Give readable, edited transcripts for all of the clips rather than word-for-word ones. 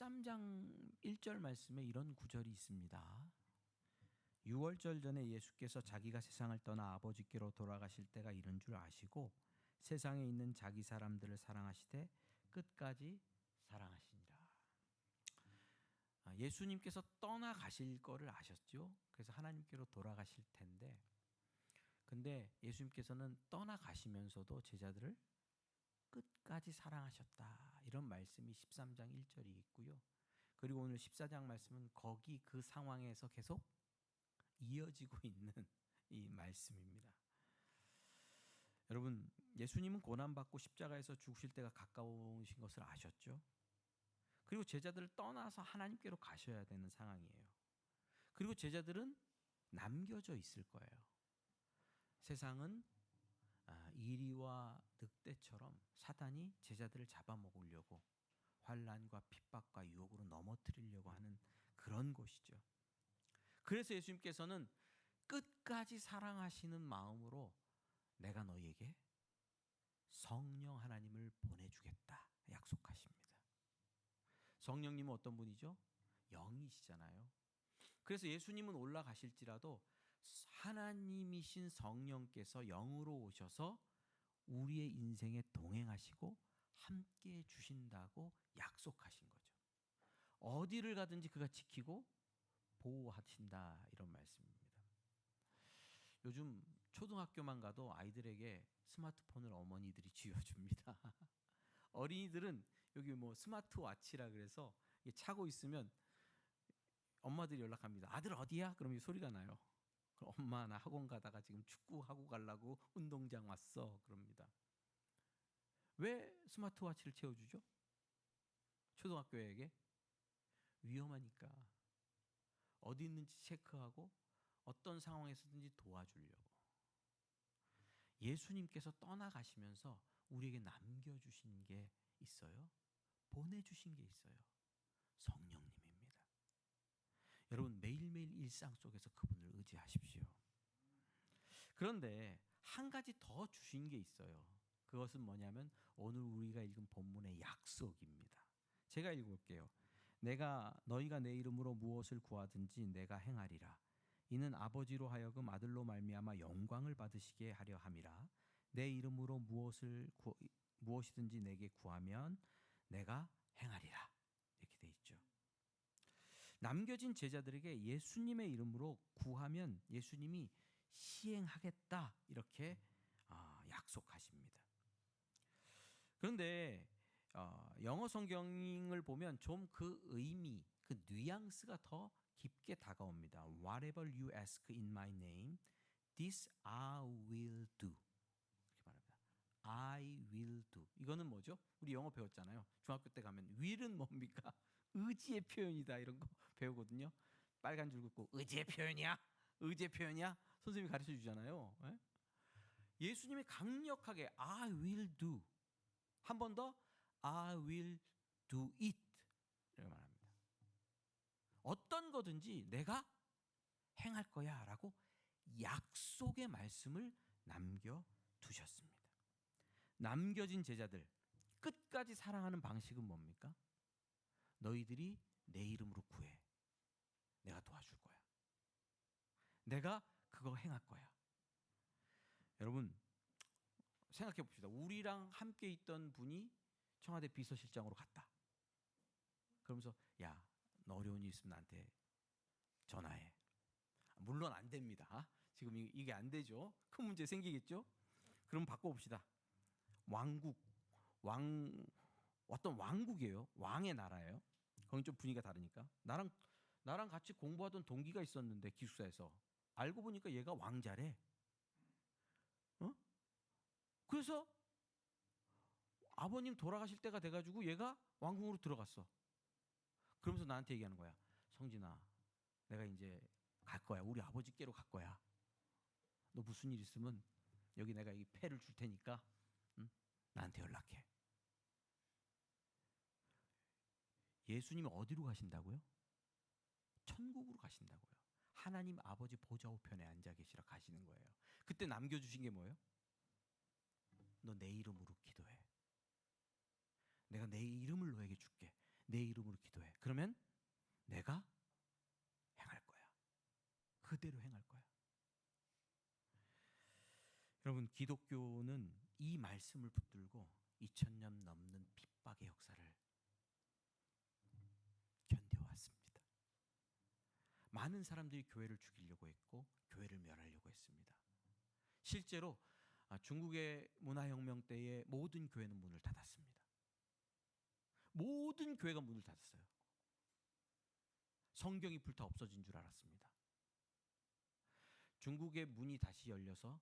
13장 1절 말씀에 이런 구절이 있습니다. 유월절 전에 예수께서 자기가 세상을 떠나 아버지께로 돌아가실 때가 이른 줄 아시고 세상에 있는 자기 사람들을 사랑하시되 끝까지 사랑하시니라. 예수님께서 떠나가실 거를 아셨죠? 그래서 하나님께로 돌아가실 텐데, 근데 예수님께서는 떠나가시면서도 제자들을 끝까지 사랑하셨다. 이런 말씀이 13장 1절이 있고요. 그리고 오늘 14장 말씀은 거기 그 상황에서 계속 이어지고 있는 이 말씀입니다. 여러분, 예수님은 고난받고 십자가에서 죽으실 때가 가까우신 것을 아셨죠? 그리고 제자들을 떠나서 하나님께로 가셔야 되는 상황이에요. 그리고 제자들은 남겨져 있을 거예요. 세상은 이리와 늑대처럼 사단이 제자들을 잡아먹으려고 환난과 핍박과 유혹으로 넘어뜨리려고 하는 그런 곳이죠. 그래서 예수님께서는 끝까지 사랑하시는 마음으로 내가 너희에게 성령 하나님을 보내주겠다 약속하십니다. 성령님은 어떤 분이죠? 영이시잖아요. 그래서 예수님은 올라가실지라도 하나님이신 성령께서 영으로 오셔서 우리의 인생에 동행하시고 함께 주신다고 약속하신 거죠. 어디를 가든지 그가 지키고 보호하신다, 이런 말씀입니다. 요즘 초등학교만 가도 아이들에게 스마트폰을 어머니들이 쥐어줍니다. 어린이들은 여기 뭐 스마트워치라 그래서 차고 있으면 엄마들이 연락합니다. 아들 어디야? 그러면 소리가 나요. 그럼 엄마 나 학원 가다가 지금 축구하고 가려고 운동장 왔어. 그럽니다. 왜 스마트워치를 채워주죠? 초등학교에게? 위험하니까. 어디 있는지 체크하고 어떤 상황에서든지 도와주려고. 예수님께서 떠나가시면서 우리에게 남겨주신 게 있어요. 보내주신 게 있어요. 성령님입니다. 여러분, 매일매일 일상 속에서 그분을 의지하십시오. 그런데 한 가지 더 주신 게 있어요. 그것은 뭐냐면 오늘 우리가 읽은 본문의 약속입니다. 제가 읽어볼게요. 너희가 내 이름으로 무엇을 구하든지 내가 행하리라. 이는 아버지로 하여금 아들로 말미암아 영광을 받으시게 하려 함이라. 내 이름으로 무엇이든지 내게 구하면 내가 행하리라. 이렇게 돼 있죠. 남겨진 제자들에게 예수님의 이름으로 구하면 예수님이 시행하겠다, 이렇게 약속하십니다. 그런데 영어 성경을 보면 좀 그 의미, 그 뉘앙스가 더 깊게 다가옵니다. Whatever you ask in my name, this I will do. 이렇게 말합니다. I will do. 이거는 뭐죠? 우리 영어 배웠잖아요. 중학교 때 가면 will은 뭡니까? 의지의 표현이다, 이런 거 배우거든요. 빨간 줄 긋고 의지의 표현이야? 의지의 표현이야? 선생님이 가르쳐 주잖아요. 예? 예수님이 강력하게 I will do. 한 번 더 I will do it. 이렇게 말합니다. 어떤 거든지 내가 행할 거야 라고 약속의 말씀을 남겨두셨습니다. 남겨진 제자들, 끝까지 사랑하는 방식은 뭡니까? 너희들이 내 이름으로 구해. 내가 도와줄 거야. 내가 그거 행할 거야. 여러분, 생각해 봅시다. 우리랑 함께 있던 분이 청와대 비서실장으로 갔다. 그러면서 야, 너 어려운 일 있으면 나한테 전화해. 물론 안 됩니다. 지금 이게 안 되죠. 큰 문제 생기겠죠. 그럼 바꿔봅시다. 어떤 왕국이에요. 왕의 나라예요. 거긴 좀 분위기가 다르니까. 나랑 같이 공부하던 동기가 있었는데 기숙사에서 알고 보니까 얘가 왕자래. 그래서 아버님 돌아가실 때가 돼가지고 얘가 왕궁으로 들어갔어. 그러면서 나한테 얘기하는 거야. 성진아, 내가 이제 갈 거야. 우리 아버지께로 갈 거야. 너 무슨 일 있으면 여기 내가 이 패를 줄 테니까 나한테 연락해. 예수님이 어디로 가신다고요? 천국으로 가신다고요. 하나님 아버지 보좌 우편에 앉아 계시러 가시는 거예요. 그때 남겨주신 게 뭐예요? 너 내 이름으로 기도해. 내가 내 이름을 너에게 줄게. 내 이름으로 기도해. 그러면 내가 행할 거야. 그대로 행할 거야. 여러분, 기독교는 이 말씀을 붙들고 2000년 넘는 핍박의 역사를 견뎌왔습니다. 많은 사람들이 교회를 죽이려고 했고 교회를 멸하려고 했습니다. 실제로 중국의 문화혁명 때에 모든 교회는 문을 닫았습니다. 모든 교회가 문을 닫았어요. 성경이 불타 없어진 줄 알았습니다. 중국의 문이 다시 열려서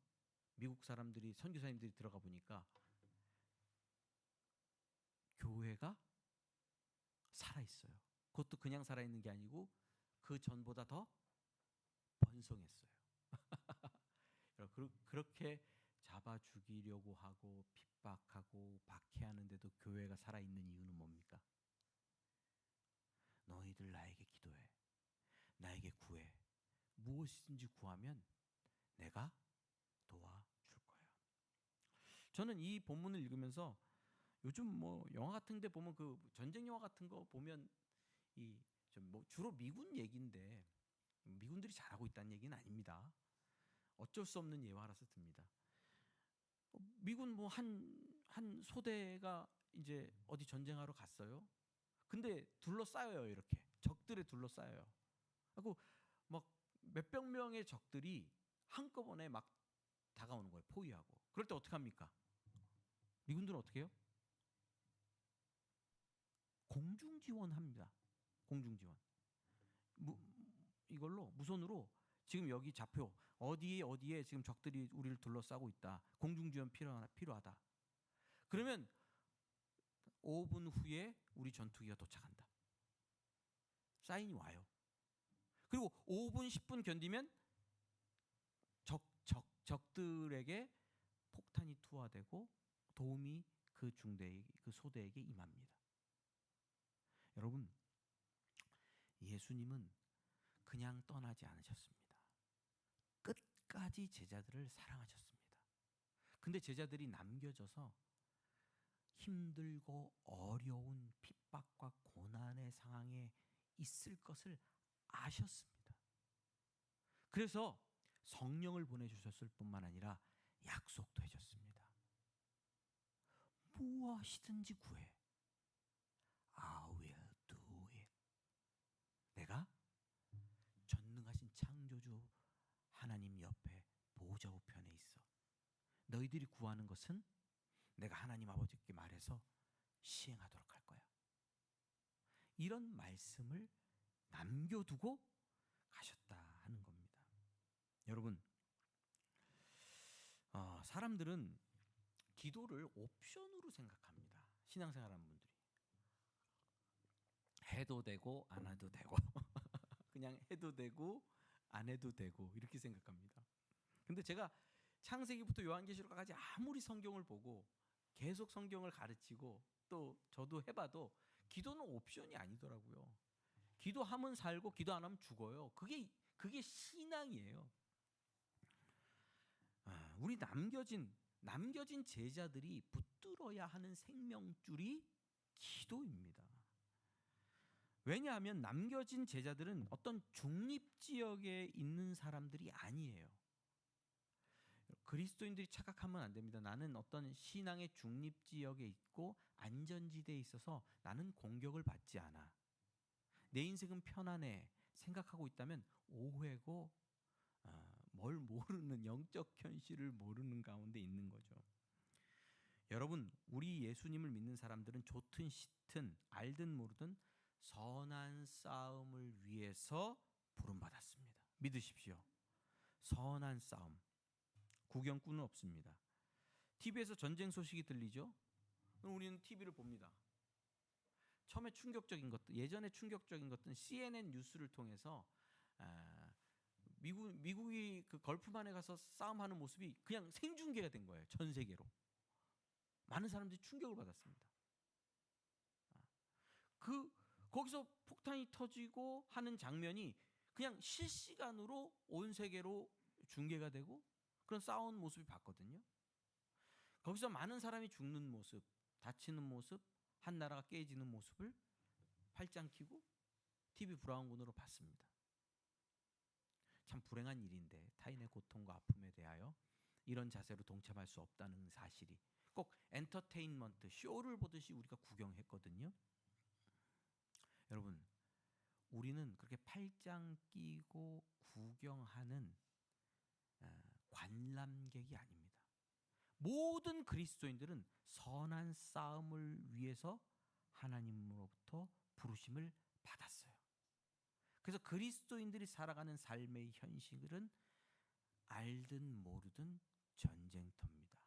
미국 사람들이, 선교사님들이 들어가 보니까 교회가 살아있어요. 그것도 그냥 살아있는 게 아니고 그 전보다 더 번성했어요. 그렇게 잡아 죽이려고 하고 핍박하고 박해하는데도 교회가 살아있는 이유는 뭡니까? 너희들 나에게 기도해. 나에게 구해. 무엇이든지 구하면 내가 도와줄 거야. 저는 이 본문을 읽으면서 요즘 뭐 영화 같은 데 보면 그 전쟁 영화 같은 거 보면 뭐 주로 미군 얘기인데 미군들이 잘하고 있다는 얘기는 아닙니다. 어쩔 수 없는 예화라서 듭니다. 미군 뭐 한 소대가 이제 어디 전쟁하러 갔어요. 근데 둘러싸여요. 이렇게 적들에 둘러싸여요. 그리고 막 몇백 명의 적들이 한꺼번에 막 다가오는 거예요. 포위하고. 그럴 때 어떻게 합니까? 미군들은 어떻게 해요? 공중 지원합니다. 공중 지원. 이걸로 무선으로 지금 여기 좌표 어디에 지금 적들이 우리를 둘러싸고 있다. 공중 지원 필요하다. 그러면 5분 후에 우리 전투기가 도착한다. 사인이 와요. 그리고 5분 10분 견디면 적들에게 폭탄이 투하되고 도움이 그 소대에게 임합니다. 여러분, 예수님은 그냥 떠나지 않으셨습니다. 끝까지 제자들을 사랑하셨습니다. 근데 제자들이 남겨져서 힘들고 어려운 핍박과 고난의 상황에 있을 것을 아셨습니다. 그래서 성령을 보내주셨을 뿐만 아니라 약속도 해줬습니다. 무엇이든지 구해. I will do it. 내가 전능하신 창조주 하나님 옆에 보좌 우편에 있어. 너희들이 구하는 것은 내가 하나님 아버지께 말해서 시행하도록 할 거야. 이런 말씀을 남겨두고 가셨다 하는 겁니다. 여러분, 사람들은 기도를 옵션으로 생각합니다. 신앙생활하는 분들이. 해도 되고 안 해도 되고 그냥 해도 되고 안 해도 되고 이렇게 생각합니다. 근데 제가 창세기부터 요한계시록까지 아무리 성경을 보고 계속 성경을 가르치고 또 저도 해봐도 기도는 옵션이 아니더라고요. 기도하면 살고 기도 안 하면 죽어요. 그게 신앙이에요. 우리 남겨진 제자들이 붙들어야 하는 생명줄이 기도입니다. 왜냐하면 남겨진 제자들은 어떤 중립지역에 있는 사람들이 아니에요. 그리스도인들이 착각하면 안 됩니다. 나는 어떤 신앙의 중립지역에 있고 안전지대에 있어서 나는 공격을 받지 않아. 내 인생은 편안해 생각하고 있다면 오해고 뭘 모르는 영적 현실을 모르는 가운데 있는 거죠. 여러분, 우리 예수님을 믿는 사람들은 좋든 싫든 알든 모르든 선한 싸움을 위해서 부름받았습니다. 믿으십시오. 선한 싸움. 구경꾼은 없습니다. TV에서 전쟁 소식이 들리죠? 우리는 TV를 봅니다. 처음에 충격적인 것들, 예전에 충격적인 것들은 CNN 뉴스를 통해서 미국이 그 걸프만에 가서 싸움하는 모습이 그냥 생중계가 된 거예요. 전 세계로. 많은 사람들이 충격을 받았습니다. 거기서 폭탄이 터지고 하는 장면이 그냥 실시간으로 온 세계로 중계가 되고 그런 싸운 모습이 봤거든요. 거기서 많은 사람이 죽는 모습, 다치는 모습, 한 나라가 깨지는 모습을 팔짱 끼고 TV 브라운관으로 봤습니다. 참 불행한 일인데 타인의 고통과 아픔에 대하여 이런 자세로 동참할 수 없다는 사실이 꼭 엔터테인먼트 쇼를 보듯이 우리가 구경했거든요. 여러분, 우리는 그렇게 팔짱 끼고 구경하는 관람객이 아닙니다. 모든 그리스도인들은 선한 싸움을 위해서 하나님으로부터 부르심을 받았어요. 그래서 그리스도인들이 살아가는 삶의 현실은 알든 모르든 전쟁터입니다.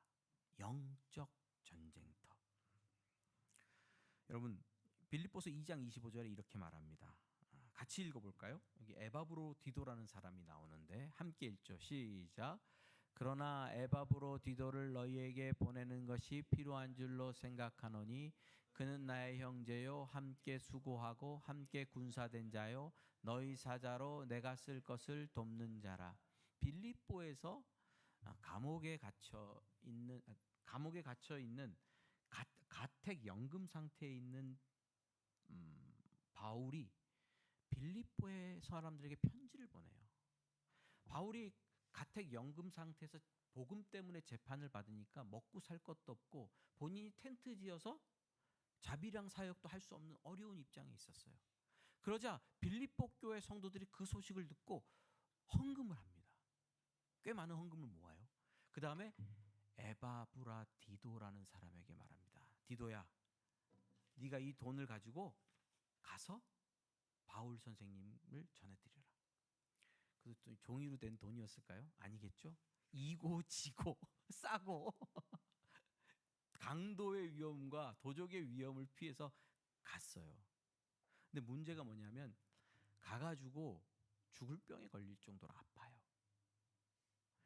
영적 전쟁터. 여러분, 빌립보서 2장 25절에 이렇게 말합니다. 같이 읽어볼까요? 여기 에바브로디도라는 사람이 나오는데 함께 읽죠. 시작. 그러나 에바브로디도를 너희에게 보내는 것이 필요한 줄로 생각하노니 그는 나의 형제요 함께 수고하고 함께 군사된 자요 너희 사자로 내가 쓸 것을 돕는 자라. 빌립보에서 감옥에 갇혀 있는 가택 연금 상태에 있는 바울이 빌립보의 사람들에게 편지를 보내요. 바울이 가택 연금 상태에서 복음 때문에 재판을 받으니까 먹고 살 것도 없고 본인이 텐트 지어서 자비랑 사역도 할 수 없는 어려운 입장에 있었어요. 그러자 빌립보 교회 성도들이 그 소식을 듣고 헌금을 합니다. 꽤 많은 헌금을 모아요. 그 다음에 에바브라디도라는 사람에게 말합니다. 디도야, 네가 이 돈을 가지고 가서 바울 선생님을 전해드려라. 그것도 종이로 된 돈이었을까요? 아니겠죠? 이고 지고 싸고 강도의 위험과 도적의 위험을 피해서 갔어요. 근데 문제가 뭐냐면 가가지고 죽을 병에 걸릴 정도로 아파요.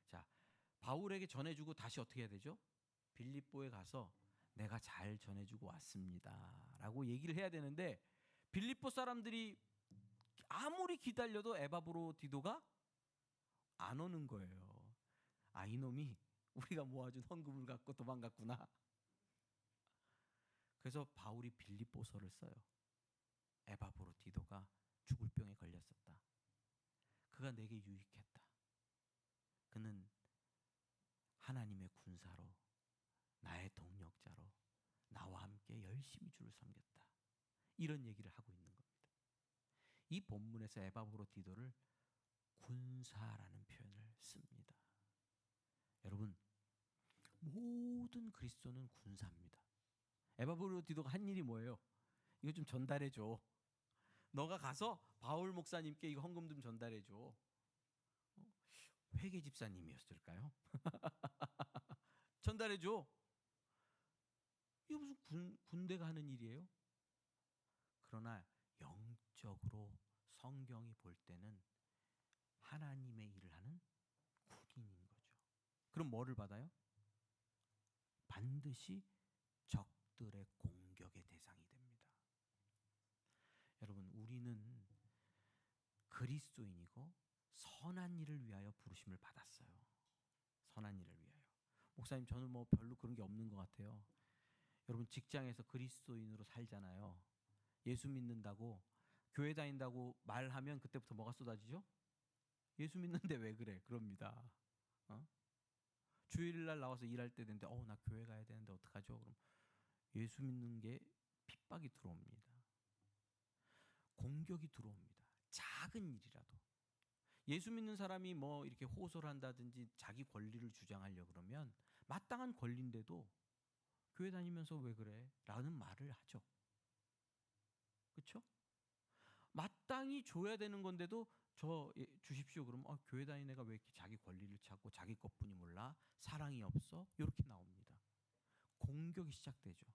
자, 바울에게 전해주고 다시 어떻게 해야 되죠? 빌립보에 가서 내가 잘 전해주고 왔습니다 라고 얘기를 해야 되는데 빌립보 사람들이 아무리 기다려도 에바브로디도가 안 오는 거예요. 아, 이놈이 우리가 모아준 헌금을 갖고 도망갔구나. 그래서 바울이 빌립보서를 써요. 에바브로디도가 죽을 병에 걸렸었다. 그가 내게 유익했다. 그는 하나님의 군사로 나의 동력자로 나와 함께 열심히 주를 섬겼다. 이런 얘기를 하고 있는 겁니다. 이 본문에서 에바브로디도를 군사라는 표현을 씁니다. 여러분, 모든 그리스도는 군사입니다. 에바브로디도가 한 일이 뭐예요? 이거 좀 전달해줘. 너가 가서 바울 목사님께 이거 헌금 좀 전달해줘. 회계 집사님이었을까요? 전달해줘. 이거 무슨 군대가 하는 일이에요? 그러나 영적으로 성경이 볼 때는 하나님의 일을 하는 군인인 거죠. 그럼 뭐를 받아요? 반드시 적들의 공격의 대상이 됩니다. 여러분, 우리는 그리스도인이고 선한 일을 위하여 부르심을 받았어요. 선한 일을 위하여. 목사님, 저는 뭐 별로 그런 게 없는 것 같아요. 여러분, 직장에서 그리스도인으로 살잖아요. 예수 믿는다고 교회 다닌다고 말하면 그때부터 뭐가 쏟아지죠? 예수 믿는데 왜 그래? 그럽니다. 주일날 나와서 일할 때 되는데 나 교회 가야 되는데 어떡하죠? 그럼 예수 믿는 게 핍박이 들어옵니다. 공격이 들어옵니다. 작은 일이라도. 예수 믿는 사람이 뭐 이렇게 호소를 한다든지 자기 권리를 주장하려 그러면 마땅한 권리인데도 교회 다니면서 왜 그래? 라는 말을 하죠. 그렇죠? 마땅히 줘야 되는 건데도 주십시오. 그러면 교회 다니는 애가 왜 이렇게 자기 권리를 찾고 자기 것뿐이 몰라? 사랑이 없어? 이렇게 나옵니다. 공격이 시작되죠.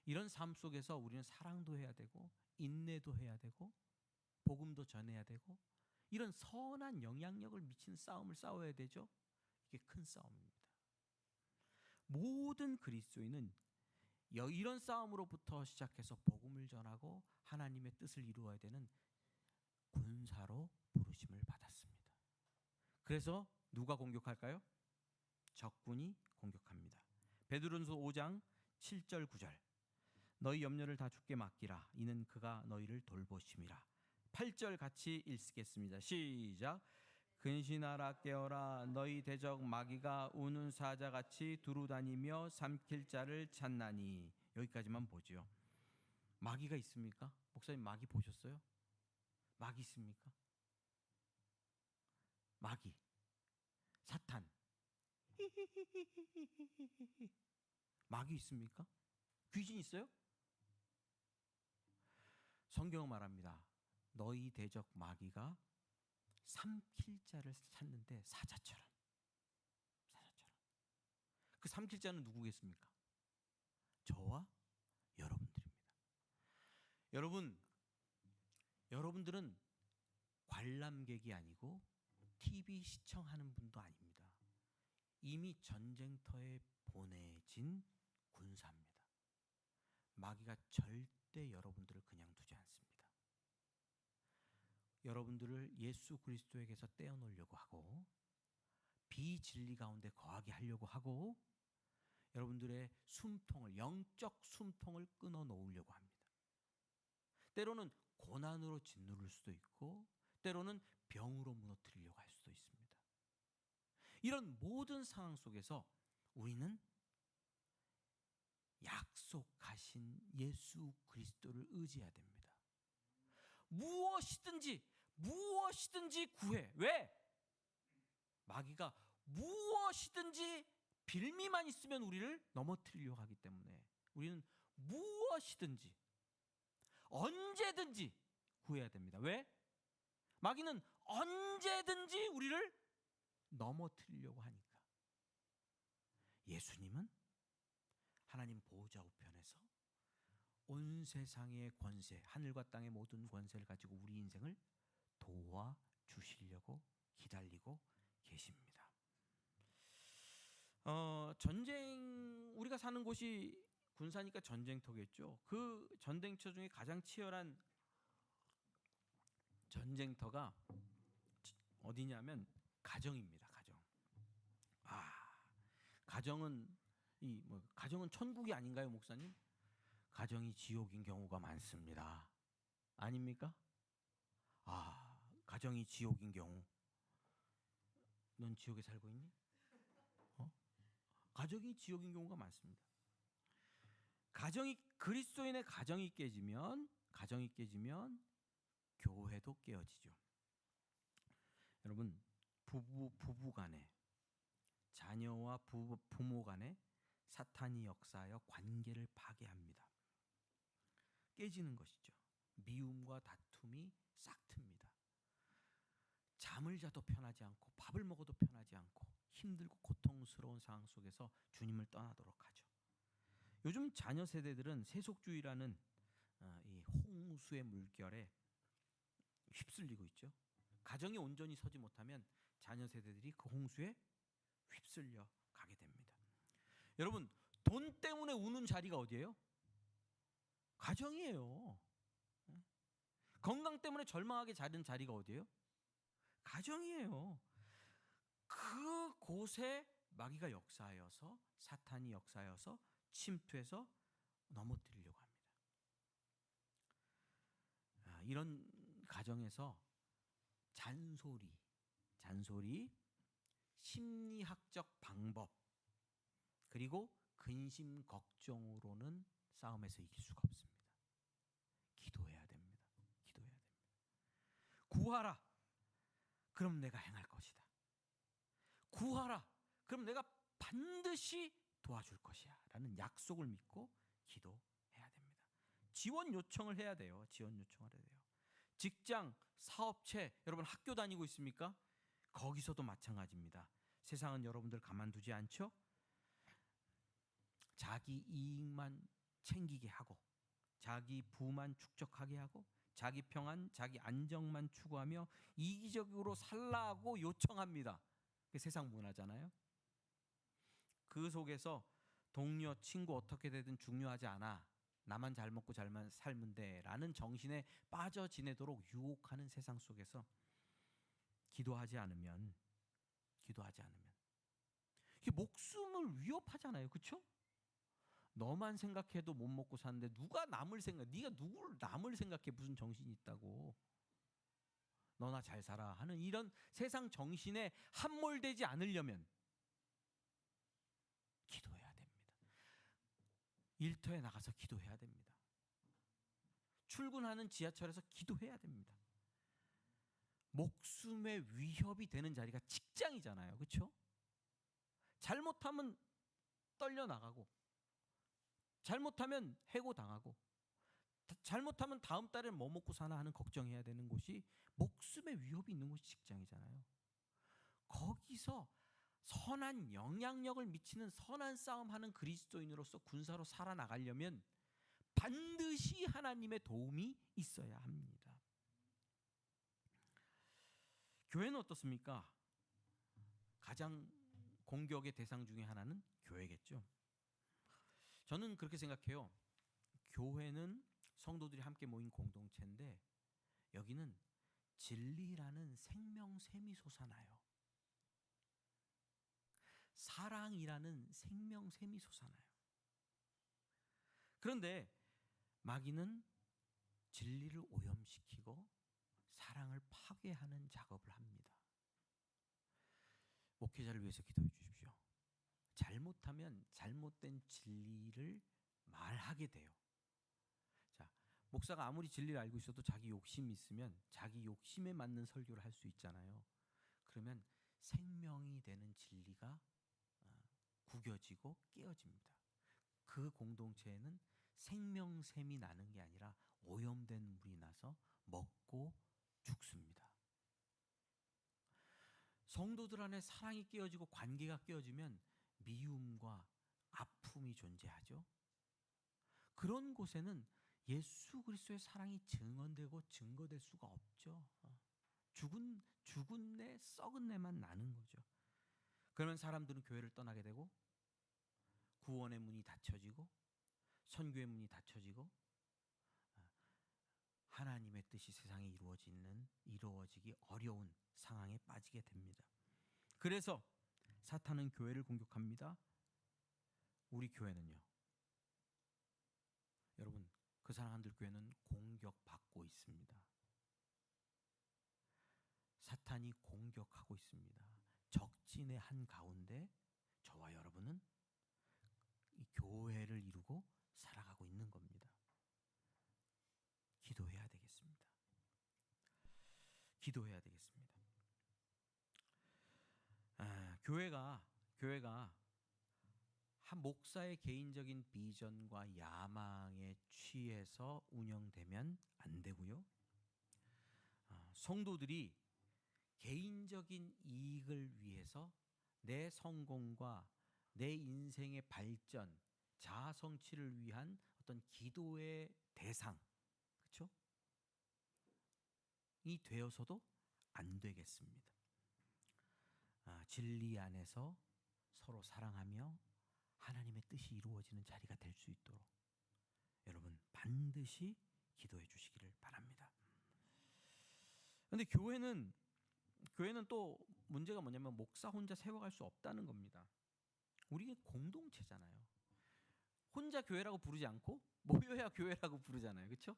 이런 삶 속에서 우리는 사랑도 해야 되고 인내도 해야 되고 복음도 전해야 되고 이런 선한 영향력을 미치는 싸움을 싸워야 되죠. 이게 큰 싸움입니다. 모든 그리스도인은 이런 싸움으로부터 시작해서 복음을 전하고 하나님의 뜻을 이루어야 되는 군사로 부르심을 받았습니다. 그래서 누가 공격할까요? 적군이 공격합니다. 베드로전서 5장 7절 9절. 너희 염려를 다 주께 맡기라. 이는 그가 너희를 돌보심이라. 8절 같이 읽겠습니다. 시작. 근신하라 깨어라. 너희 대적 마귀가 우는 사자같이 두루다니며 삼킬 자를 찾나니. 여기까지만 보지요. 마귀가 있습니까? 목사님 마귀 보셨어요? 마귀 있습니까? 마귀, 사탄. 마귀 있습니까? 귀신 있어요? 성경은 말합니다. 너희 대적 마귀가 삼킬 자를 찾는데 사자처럼. 그 삼킬 자는 누구겠습니까? 저와 여러분들입니다. 여러분들은 관람객이 아니고 TV 시청하는 분도 아닙니다. 이미 전쟁터에 보내진 군사입니다. 마귀가 절대 여러분들을 그냥 두지 않습니다. 여러분들을 예수 그리스도에게서 떼어놓으려고 하고 비진리 가운데 거하게 하려고 하고 여러분들의 숨통을, 영적 숨통을 끊어놓으려고 합니다. 때로는 고난으로 짓누를 수도 있고 때로는 병으로 무너뜨리려고 할 수도 있습니다. 이런 모든 상황 속에서 우리는 약속하신 예수 그리스도를 의지해야 됩니다. 무엇이든지 구해. 왜? 마귀가 무엇이든지 빌미만 있으면 우리를 넘어뜨리려고 하기 때문에 우리는 무엇이든지 언제든지 구해야 됩니다. 왜? 마귀는 언제든지 우리를 넘어뜨리려고 하니까. 예수님은 하나님 보호자 우편에서 온 세상의 권세, 하늘과 땅의 모든 권세를 가지고 우리 인생을 도와주시려고 기다리고 계십니다. 우리가 사는 곳이 군사니까 전쟁터겠죠. 그 전쟁터 중에 가장 치열한 전쟁터가 어디냐면 가정입니다. 가정은 가정은 천국이 아닌가요, 목사님? 가정이 지옥인 경우가 많습니다. 아닙니까? 가정이 지옥인 경우. 넌 지옥에 살고 있니? 가정이 지옥인 경우가 많습니다. 그리스도인의 가정이 깨지면 교회도 깨어지죠. 여러분, 부부 간에, 자녀와 부모 간에 사탄이 역사하여 관계를 파괴합니다. 깨지는 것이죠. 미움과 다툼이 싹틉니다. 잠을 자도 편하지 않고 밥을 먹어도 편하지 않고 힘들고 고통스러운 상황 속에서 주님을 떠나도록 하죠. 요즘 자녀 세대들은 세속주의라는 이 홍수의 물결에 휩쓸리고 있죠. 가정이 온전히 서지 못하면 자녀 세대들이 그 홍수에 휩쓸려 가게 됩니다. 여러분, 돈 때문에 우는 자리가 어디예요? 가정이에요. 건강 때문에 절망하게 자는 자리가 어디예요? 가정이에요. 그곳에 마귀가 역사하여서, 사탄이 역사하여서 침투해서 넘어뜨리려고 합니다. 이런 가정에서 잔소리, 심리학적 방법, 그리고 근심 걱정으로는 싸움에서 이길 수가 없습니다. 기도해야 됩니다. 구하라. 그럼 내가 행할 것이다. 구하라. 그럼 내가 반드시 도와줄 것이야. 라는 약속을 믿고 기도해야 됩니다. 지원 요청을 해야 돼요. 직장, 사업체, 여러분 학교 다니고 있습니까? 거기서도 마찬가지입니다. 세상은 여러분들 가만두지 않죠? 자기 이익만 챙기게 하고 자기 부만 축적하게 하고 자기 평안, 자기 안정만 추구하며 이기적으로 살라고 요청합니다. 그게 세상 문화잖아요. 그 속에서 동료, 친구 어떻게 되든 중요하지 않아. 나만 잘 먹고 잘만 살면 돼라는 정신에 빠져 지내도록 유혹하는 세상 속에서 기도하지 않으면 이게 목숨을 위협하잖아요. 그렇죠? 너만 생각해도 못 먹고 사는데 누가 남을 생각? 네가 누구를 남을 생각해? 무슨 정신이 있다고? 너나 잘 살아 하는 이런 세상 정신에 함몰되지 않으려면 기도해야 됩니다. 일터에 나가서 기도해야 됩니다. 출근하는 지하철에서 기도해야 됩니다. 목숨의 위협이 되는 자리가 직장이잖아요. 그렇죠? 잘못하면 떨려 나가고, 잘못하면 해고당하고, 잘못하면 다음 달에 뭐 먹고 사나 하는 걱정해야 되는 곳이 목숨의 위협이 있는 곳이 직장이잖아요. 거기서 선한 영향력을 미치는 선한 싸움하는 그리스도인으로서 군사로 살아나가려면 반드시 하나님의 도움이 있어야 합니다. 교회는 어떻습니까? 가장 공격의 대상 중에 하나는 교회겠죠. 저는 그렇게 생각해요. 교회는 성도들이 함께 모인 공동체인데 여기는 진리라는 생명샘이 솟아나요. 사랑이라는 생명샘이 솟아나요. 그런데 마귀는 진리를 오염시키고 사랑을 파괴하는 작업을 합니다. 목회자를 위해서 기도해 주십시오. 잘못하면 잘못된 진리를 말하게 돼요. 자, 목사가 아무리 진리를 알고 있어도 자기 욕심이 있으면 자기 욕심에 맞는 설교를 할 수 있잖아요. 그러면 생명이 되는 진리가 구겨지고 깨어집니다. 그 공동체에는 생명샘이 나는 게 아니라 오염된 물이 나서 먹고 죽습니다. 성도들 안에 사랑이 깨어지고 관계가 깨어지면 미움과 아픔이 존재하죠. 그런 곳에는 예수 그리스도의 사랑이 증언되고 증거될 수가 없죠. 죽은 내, 썩은 내만 나는 거죠. 그러면 사람들은 교회를 떠나게 되고 구원의 문이 닫혀지고 선교의 문이 닫혀지고 하나님의 뜻이 세상에 이루어지기 어려운 상황에 빠지게 됩니다. 그래서 사탄은 교회를 공격합니다. 우리 교회는요. 여러분, 그 사랑하는 교회는 공격받고 있습니다. 사탄이 공격하고 있습니다. 적진의 한 가운데 저와 여러분은 이 교회를 이루고 살아가고 있는 겁니다. 기도해야 되겠습니다. 기도해야 되겠습니다. 교회가 한 목사의 개인적인 비전과 야망에 취해서 운영되면 안 되고요. 성도들이 개인적인 이익을 위해서 내 성공과 내 인생의 발전, 자아 성취를 위한 어떤 기도의 대상, 그렇죠? 이 되어서도 안 되겠습니다. 진리 안에서 서로 사랑하며 하나님의 뜻이 이루어지는 자리가 될 수 있도록 여러분 반드시 기도해 주시기를 바랍니다. 그런데 교회는 또 문제가 뭐냐면 목사 혼자 세워갈 수 없다는 겁니다. 우리는 공동체잖아요. 혼자 교회라고 부르지 않고 모여야 교회라고 부르잖아요. 그렇죠?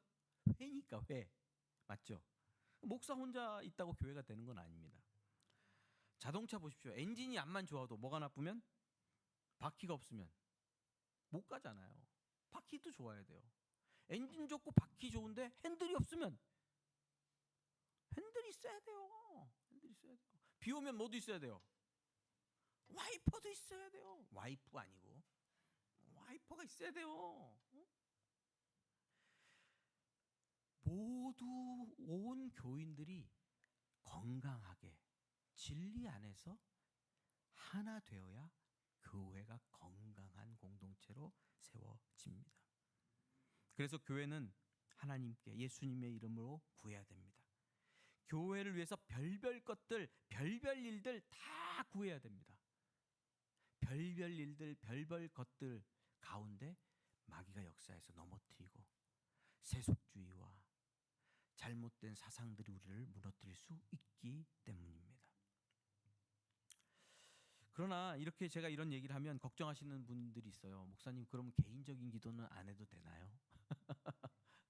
회니까 회. 맞죠? 목사 혼자 있다고 교회가 되는 건 아닙니다. 자동차 보십시오. 엔진이 암만 좋아도 뭐가 나쁘면 바퀴가 없으면 못 가잖아요. 바퀴도 좋아야 돼요. 엔진 좋고 바퀴 좋은데 핸들이 없으면 핸들이 있어야 돼요. 핸들이 있어야 돼요. 비 오면 뭐도 있어야 돼요. 와이퍼도 있어야 돼요. 와이프 아니고 와이퍼가 있어야 돼요. 모두 온 교인들이 건강하게 진리 안에서 하나 되어야 교회가 건강한 공동체로 세워집니다. 그래서 교회는 하나님께 예수님의 이름으로 구해야 됩니다. 교회를 위해서 별별 것들, 별별 일들 다 구해야 됩니다. 별별 일들, 별별 것들 가운데 마귀가 역사에서 넘어뜨리고 세속주의와 잘못된 사상들이 우리를 무너뜨릴 수 있기 때문입니다. 그러나 이렇게 제가 이런 얘기를 하면 걱정하시는 분들이 있어요. 목사님, 그럼 개인적인 기도는 안 해도 되나요?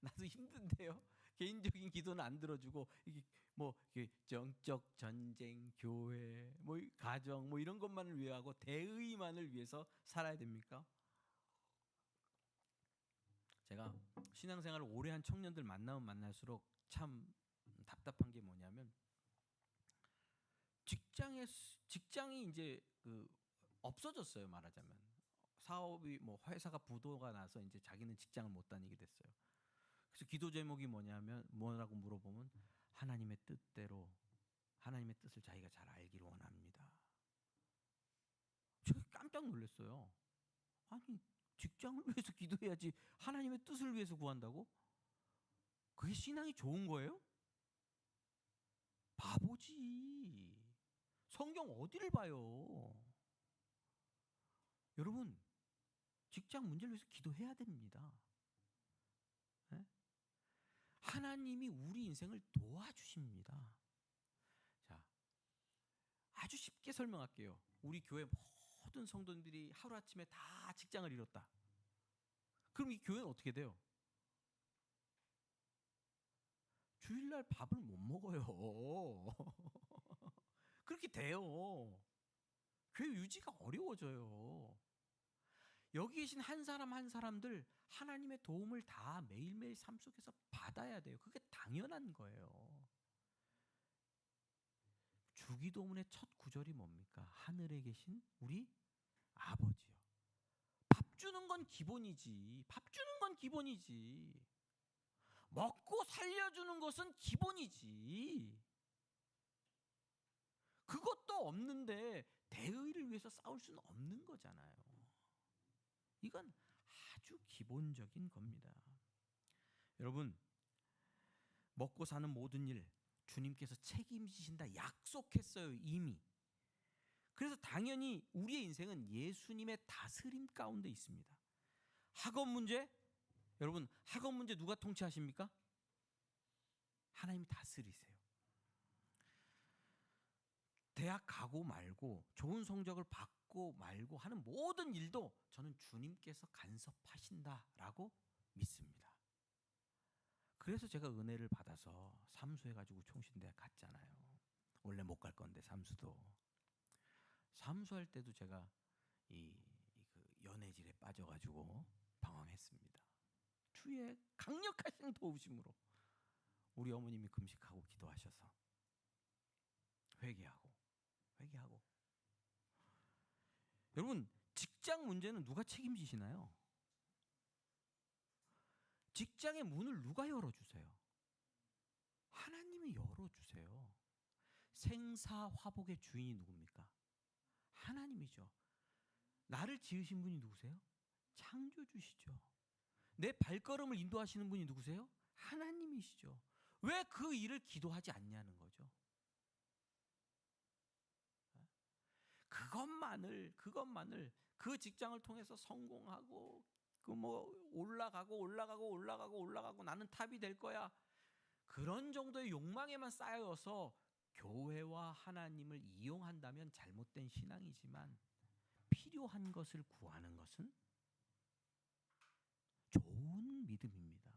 나도 힘든데요. 개인적인 기도는 안 들어주고 이게 뭐 이게 정적 전쟁, 교회, 뭐 가정, 뭐 이런 것만을 위하고 대의만을 위해서 살아야 됩니까? 제가 신앙생활을 오래 한 청년들 만나면 만날수록 참 답답한 게 뭐냐면 직장이 이제 그 없어졌어요. 말하자면 사업이 뭐 회사가 부도가 나서 이제 자기는 직장을 못 다니게 됐어요. 그래서 기도 제목이 뭐라고 물어보면 하나님의 뜻대로 하나님의 뜻을 자기가 잘 알기를 원합니다. 제가 깜짝 놀랐어요. 아니, 직장을 위해서 기도해야지 하나님의 뜻을 위해서 구한다고? 그게 신앙이 좋은 거예요? 바보지. 성경 어디를 봐요? 여러분, 직장 문제를 위해서 기도해야 됩니다. 네? 하나님이 우리 인생을 도와주십니다. 자, 아주 쉽게 설명할게요. 우리 교회 모든 성도들이 하루아침에 다 직장을 잃었다. 그럼 이 교회는 어떻게 돼요? 주일날 밥을 못 먹어요. 그렇게 돼요. 교회 유지가 어려워져요. 여기 계신 한 사람 한 사람들 하나님의 도움을 다 매일매일 삶 속에서 받아야 돼요. 그게 당연한 거예요. 주기도문의 첫 구절이 뭡니까? 하늘에 계신 우리 아버지요. 밥 주는 건 기본이지. 밥 주는 건 기본이지. 먹고 살려주는 것은 기본이지. 그것도 없는데 대의를 위해서 싸울 수는 없는 거잖아요. 이건 아주 기본적인 겁니다. 여러분, 먹고 사는 모든 일 주님께서 책임지신다 약속했어요, 이미. 그래서 당연히 우리의 인생은 예수님의 다스림 가운데 있습니다. 학업 문제, 여러분, 학업 문제 누가 통치하십니까? 하나님이 다스리세요. 대학 가고 말고 좋은 성적을 받고 말고 하는 모든 일도 저는 주님께서 간섭하신다라고 믿습니다. 그래서 제가 은혜를 받아서 삼수해가지고 총신대학 갔잖아요. 원래 못 갈 건데 삼수도. 삼수할 때도 제가 그 연애질에 빠져가지고 방황했습니다. 주의 강력하신 도우심으로 우리 어머님이 금식하고 기도하셔서 회개하고. 여러분, 직장 문제는 누가 책임지시나요? 직장의 문을 누가 열어주세요? 하나님이 열어주세요. 생사화복의 주인이 누굽니까? 하나님이죠. 나를 지으신 분이 누구세요? 창조주시죠. 내 발걸음을 인도하시는 분이 누구세요? 하나님이시죠. 왜 그 일을 기도하지 않냐는 거죠. 그것만을 그 직장을 통해서 성공하고 그 뭐 올라가고 나는 탑이 될 거야. 그런 정도의 욕망에만 쌓여서 교회와 하나님을 이용한다면 잘못된 신앙이지만 필요한 것을 구하는 것은 좋은 믿음입니다.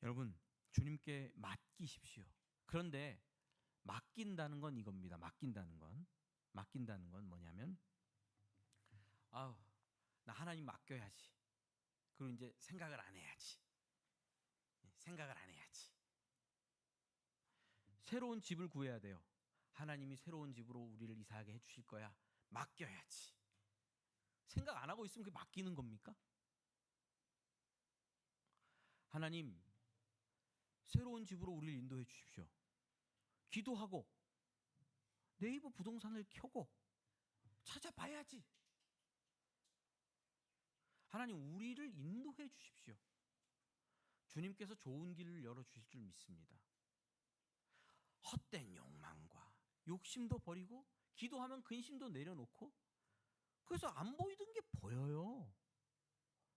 여러분, 주님께 맡기십시오. 그런데 맡긴다는 건 이겁니다. 맡긴다는 건 뭐냐면 나 하나님 맡겨야지. 그리고 이제 생각을 안 해야지. 새로운 집을 구해야 돼요. 하나님이 새로운 집으로 우리를 이사하게 해주실 거야. 맡겨야지. 생각 안 하고 있으면 그게 맡기는 겁니까? 하나님, 새로운 집으로 우리를 인도해 주십시오. 기도하고 네이버 부동산을 켜고 찾아봐야지. 하나님, 우리를 인도해 주십시오. 주님께서 좋은 길을 열어주실 줄 믿습니다. 헛된 욕망과 욕심도 버리고 기도하면 근심도 내려놓고 그래서 안 보이던 게 보여요.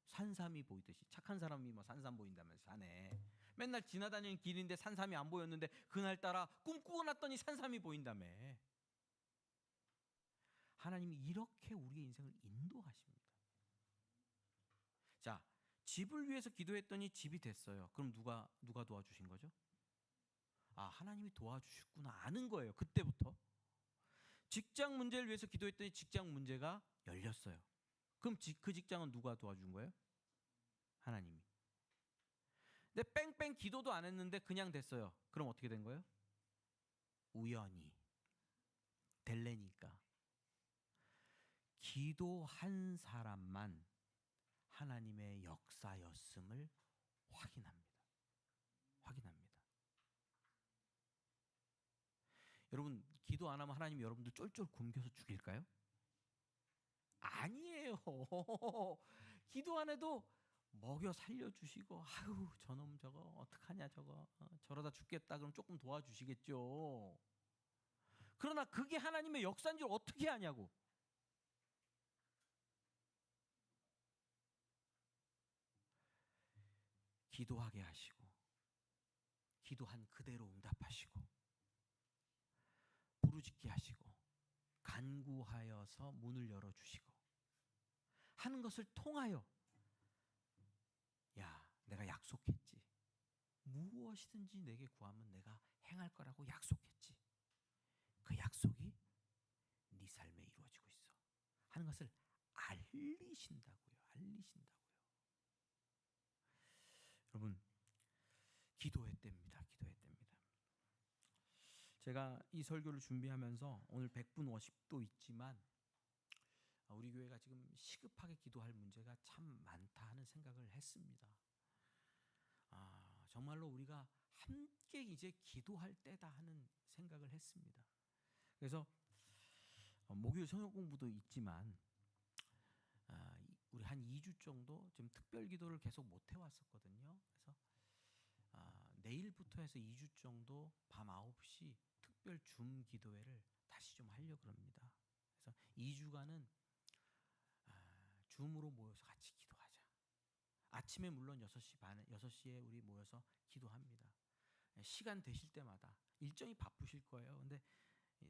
산삼이 보이듯이. 착한 사람이 뭐 산삼 보인다면서 산에 맨날 지나다니는 길인데 산삼이 안 보였는데 그날따라 꿈꾸고 났더니 산삼이 보인다며. 하나님이 이렇게 우리의 인생을 인도하십니다. 자, 집을 위해서 기도했더니 집이 됐어요. 그럼 누가 도와주신 거죠? 아, 하나님이 도와주셨구나 아는 거예요. 그때부터. 직장 문제를 위해서 기도했더니 직장 문제가 열렸어요. 그럼 그 직장은 누가 도와준 거예요? 하나님이. 근데 뺑뺑 기도도 안 했는데 그냥 됐어요. 그럼 어떻게 된 거예요? 우연히 될래니까. 기도한 사람만 하나님의 역사였음을 확인합니다. 여러분, 기도 안 하면 하나님이 여러분들 쫄쫄 굶겨서 죽일까요? 아니에요. 기도 안 해도 먹여 살려주시고, 아유 저놈 저거 어떡하냐 저거 저러다 죽겠다 그럼 조금 도와주시겠죠. 그러나 그게 하나님의 역사인 줄 어떻게 아냐고. 기도하게 하시고 기도한 그대로 응답하시고 부르짖게 하시고 간구하여서 문을 열어주시고 하는 것을 통하여 야 내가 약속했지. 무엇이든지 내게 구하면 내가 행할 거라고 약속했지. 그 약속이 네 삶에 이루어지고 있어 하는 것을 알리신다고요. 여러분, 기도했답니다. 제가 이 설교를 준비하면서 오늘 100분 워십도 있지만 우리 교회가 지금 시급하게 기도할 문제가 참 많다 하는 생각을 했습니다. 정말로 우리가 함께 이제 기도할 때다 하는 생각을 했습니다. 그래서 목요일 성경 공부도 있지만 우리 한 2주 정도 지금 특별 기도를 계속 못 해왔었거든요. 그래서 내일부터 해서 2주 정도 밤 9시 특별 줌 기도회를 다시 좀 하려고 합니다. 그래서 2주간은 줌으로 모여서 같이 기도하자. 아침에 물론 6시에 우리 모여서 기도합니다. 시간 되실 때마다 일정이 바쁘실 거예요. 근데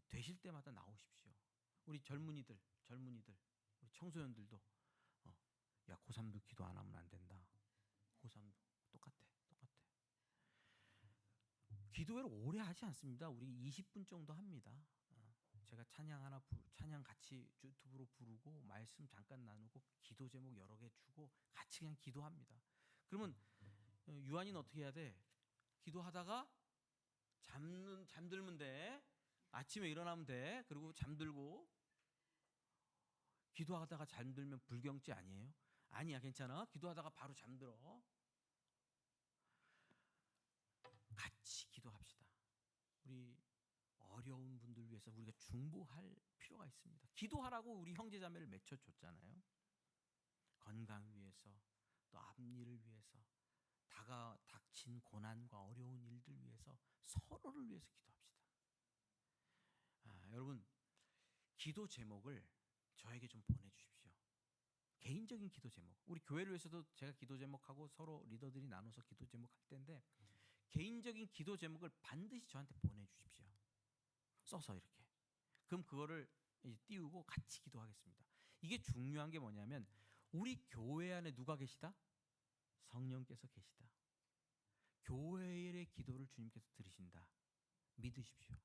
되실 때마다 나오십시오. 우리 젊은이들, 우리 청소년들도 야 고3도 기도 안 하면 안 된다. 고3도 똑같아. 기도회를 오래 하지 않습니다. 우리 20분 정도 합니다. 제가 찬양 같이 유튜브로 부르고 말씀 잠깐 나누고 기도 제목 여러 개 주고 같이 그냥 기도합니다. 그러면 유한이는 어떻게 해야 돼? 기도하다가 잠들면 돼. 아침에 일어나면 돼. 그리고 잠들고 기도하다가 잠들면 불경죄 아니에요? 아니야, 괜찮아. 기도하다가 바로 잠들어. 같이 기도합시다. 우리 어려운 분들 위해서 우리가 중보할 필요가 있습니다. 기도하라고 우리 형제자매를 맺혀줬잖아요. 건강 위해서 또 앞일을 위해서 닥친 고난과 어려운 일들 위해서 서로를 위해서 기도합시다. 여러분 기도 제목을 저에게 좀 보내주십시오. 개인적인 기도 제목. 우리 교회를 위해서도 제가 기도 제목하고 서로 리더들이 나눠서 기도 제목 할 텐데 개인적인 기도 제목을 반드시 저한테 보내주십시오. 써서 이렇게. 그럼 그거를 이제 띄우고 같이 기도하겠습니다. 이게 중요한 게 뭐냐면 우리 교회 안에 누가 계시다? 성령께서 계시다. 교회의 기도를 주님께서 들으신다. 믿으십시오.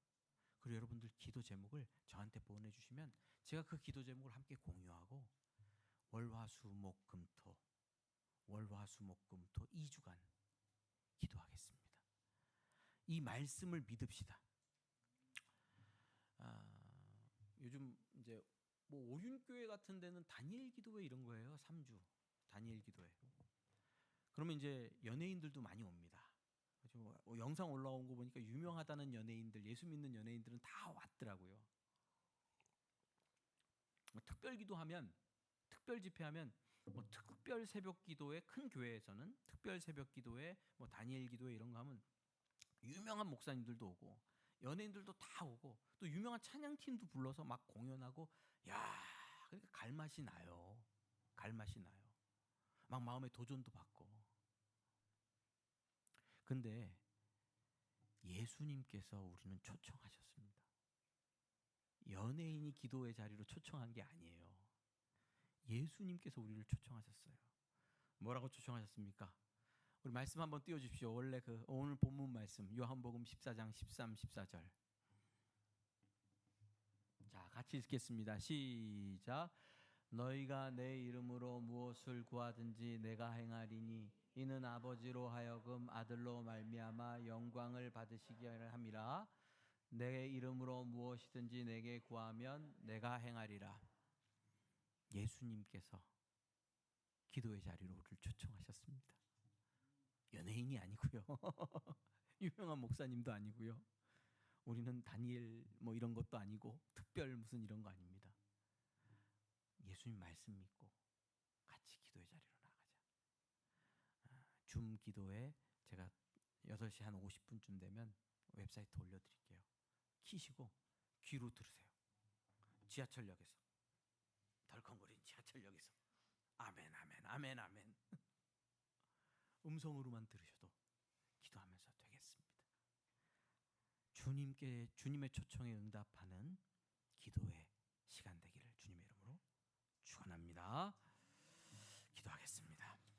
그리고 여러분들 기도 제목을 저한테 보내주시면 제가 그 기도 제목을 함께 공유하고 월화수목금토 2주간 기도하겠습니다. 이 말씀을 믿읍시다. 요즘 이제 뭐 오륜교회 같은 데는 다니엘 기도회 이런 거예요. 3주 다니엘 기도회. 그러면 이제 연예인들도 많이 옵니다. 영상 올라온 거 보니까 유명하다는 연예인들, 예수 믿는 연예인들은 다 왔더라고요. 특별 기도하면, 특별 집회하면 뭐 특별 새벽 기도회, 큰 교회에서는 특별 새벽 기도회, 뭐 다니엘 기도회 이런 거 하면 유명한 목사님들도 오고 연예인들도 다 오고 또 유명한 찬양팀도 불러서 막 공연하고 그러니까 갈맛이 나요. 막 마음의 도전도 받고. 근데 예수님께서 우리는 초청하셨습니다. 연예인이 기도의 자리로 초청한 게 아니에요. 예수님께서 우리를 초청하셨어요. 뭐라고 초청하셨습니까? 우리 말씀 한번 띄워주십시오. 원래 오늘 본문 말씀 요한복음 14장 13, 14절. 자, 같이 읽겠습니다. 시작. 너희가 내 이름으로 무엇을 구하든지 내가 행하리니 이는 아버지로 하여금 아들로 말미암아 영광을 받으시게 함이라. 내 이름으로 무엇이든지 내게 구하면 내가 행하리라. 예수님께서 기도의 자리로 우리를 초청하셨습니다. 연예인이 아니고요. 유명한 목사님도 아니고요. 우리는 다니엘 뭐 이런 것도 아니고 특별 무슨 이런 거 아닙니다. 예수님 말씀 믿고 같이 기도의 자리로 나가자. 줌 기도에 제가 8시 한 50분쯤 되면 웹사이트 올려드릴게요. 키시고 귀로 들으세요. 지하철역에서 덜컹거리는 지하철역에서 아멘 아멘 아멘 아멘 음성으로만 들으셔도 기도하면서 되겠습니다. 주님의 초청에 응답하는 기도의 시간 되기를 주님의 이름으로 축원합니다.